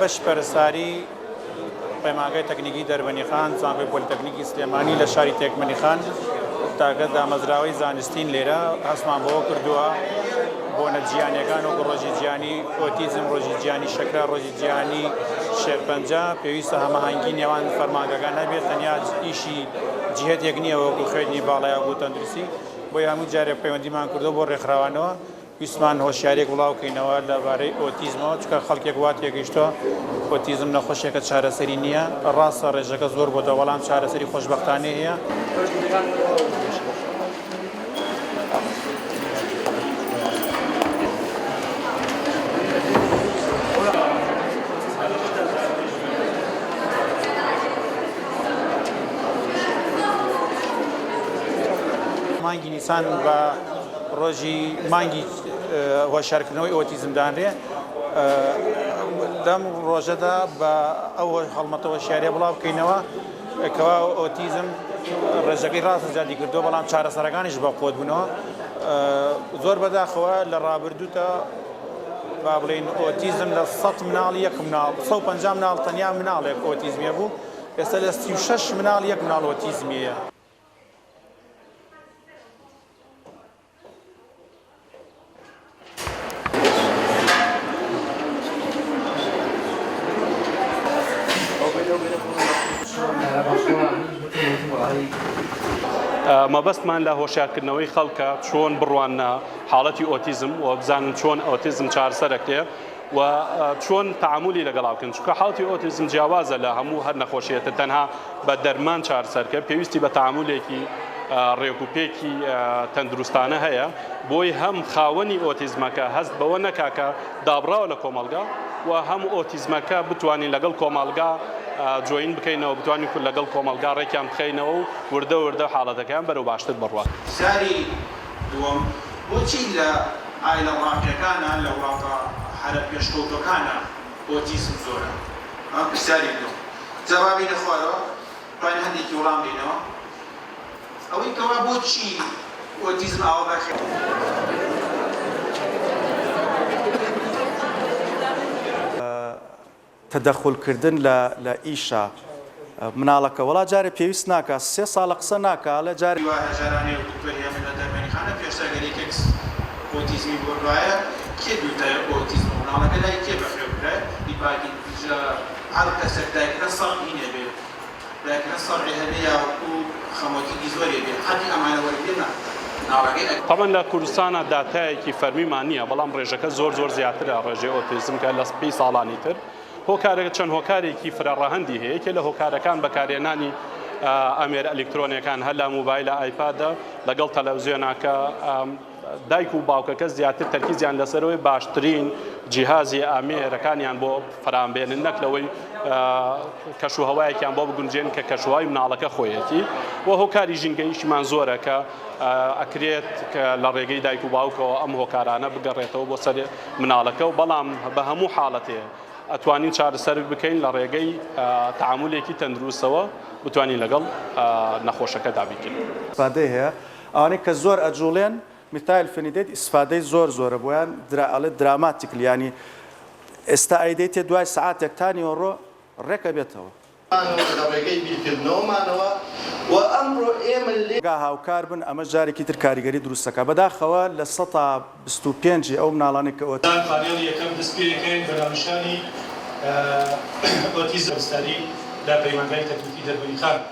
بەش پەرستاری پەیمانگای تەکنیکی دەربەنی خان زانکۆی پۆلیتەکنیکی سلێمانی لە شاری تێکمەنی خان تاکە دامەزراوەی زانستین لێرە هەستمان بەوە کردووە بۆ نەجییانیەکان وەکو ڕۆژی جیهانی ئۆتیزم، ڕۆژی جیهانی شەکرە، ڕۆژی جیهانی شێرپەنجە پێویستە هەماهەنگی نێوان فەرمانگەکان هەبێت، تەنیا ئیشی جیهەتێک نییە وەکو خوێندنی باڵای یاغوو تەندروستی. بۆی هەموو جارێک پەیوەندیمان کردو بۆ ڕێکخراوانەوە ویستمان هۆشیارێک وڵاوکەینەوە لەبارەی ئۆتیزمەوە، چکە خەڵکێک وا تێگەیشتووە ئۆتیزم نەخۆشیێکە چارەسەری نییە، ڕاستە ڕێژەکە زۆر بۆتە بەڵام چارەسەری خۆشبەختانەی هەیە. مانگی نیسان بە ڕۆژی مانگی هۆشیارکردنەوەی ئۆتیزم دانرێ. لەم ڕۆژەدا بە ئەو هەڵمەتە هۆشیاریە بڵاو بکەینەوە کەوا ئۆتیزم ڕێژەکەی ڕاست زیادی کردووە بەڵام چارەسەرەکانیش بە قوت بوونەوە. زۆر بەداخەوە لە ڕابردووتە با بڵێن ئۆتیزم لە 100 مناڵ یەک مناڵ 150 مناڵ تەنیا مناڵێک ئۆتیزمیە بوو، ئێستا لە 36 مناڵ یەک مناڵ ئۆتیزمیە. مەبەستمان لە هۆشیارکردنەوەی خەڵکە چۆن بڕوانە حاڵەتی ئۆتیزم و بزانن چۆن ئۆتیزم چارەسەرەکرێ و چۆن تەعاملی لەگەڵا بکەن، چونکە حاڵەتی ئۆتیزم جیاوازە لە هەموو هەر نەخۆشیەتە، تەنها بە دەرمان چارەسەرکە پێویستی بە تەعاملێکی ڕێکوپێکی تەندروستانە هەیە بۆی هەم خاوەنی ئۆتیزمەکە هەست بەوە نەکاکە دابڕاوە لە کۆمەڵگا و هەم ئۆتیزمەکە بتوانین لەگەڵ کۆمەڵگا جوین بکەینەوە، بتوانین لەگەڵ کۆمەلگا ڕێکیان بخەینەوە و وردە وردە حاڵەتەکەیان بەرەو باشتر بڕوات. ساری دووەم بۆچی لە ئایلە وڵاتەکانە لە وڵاتە هەرە پێشکەوتەکانە ئۆتیزم زۆرە؟ پرسیاری دووەم جەوابی لەخوارەوە توانین هەندێکی وەڵام بدەینەوە. ئەوەی کەوا بۆچی ئۆتیزم ئاوا بەخێ تەدەخولکردن لە ئیشە مناڵەکە وڵا جارێ پێویست ناکە 3 ساڵە قسە ناکە لە جاری هەژارانی دکتۆریە من لە دەرمەنی خانە پێشتاگەریکێک ئۆتیزمی بۆڕایە کێ دوتای ئۆتیزم مناڵەکە لای کێ بەخێ بکرێ دیپاکی هەر کەسێک دایکرە سەڵی نێبێ دایکرە سەڵی هەبێ یاوەکو خەمۆکیی زۆرێ بێ حەدی ئەمانە وەربێنە. طبعا لە کوردستانە داتایەکی فەرمیمان نییە، بەڵام ڕێژەکە زۆر زیاترە ڕێژەی ئۆتیزم کە لە 20 ساڵانی تر. هۆکارێک چەند هۆکارێکی فرەڕەهەندی هەیە کە لە هۆکارەکان بەکارهێنانی ئەمێرە ئەلکترۆنیەکان هەر لە مۆبایلە ئایپادە لەگەڵ تەلەڤیزیۆناکە دایک و باوکەکە زیاتر تەرکیزیان لەسەرەوەی باشترین جیهازی ئامێرەکانیان بۆ فەرامبێنن، نەک لەوەی کەشوهەوایەکیان بۆ بگونجێن کە کەشوهای مناڵەکە خۆیەتی. و هۆکاری ژینگەیشمان زۆرە کە ئەکرێت لە ڕێگەی دایک و باوکەوە ئەم هۆکارانە بگەڕێتەوە بۆ سەر مناڵەکە و بەڵام بە هەموو حاڵەتەیە ئەتوانین چارەسەر بکەین لە ڕێگەی تەعاملێکی تەندروستەوە بتوانین لەگەڵ نەخۆشەکە دابیکەین. ئیسفادەی هەیە ئەوانەی کە زۆر ئەجوڵێن میتایل فێنیدێت ئیسفادەی زۆرە بۆیان ئەڵێت دراماتیکلی، ینی ئێستا ئەیدەیت تێ دوای سەعاتێک تانی وەڕۆ ڕێکە بێتەوە. ڕێگەی بیرکردنەوەمانەوە و ئەمڕۆ ئێمە لێگا هاوکار بن ئەمە جارێکی تر کاریگەری دروستەکە بەداخەوە لە 125 ئەو مناڵانی کە پانێڵی یەکەم دەستپێکەکەین بە ناونیشانی ئۆتیزم ستاری لە پەیمانگای تەکنیکی دەربەنی خان.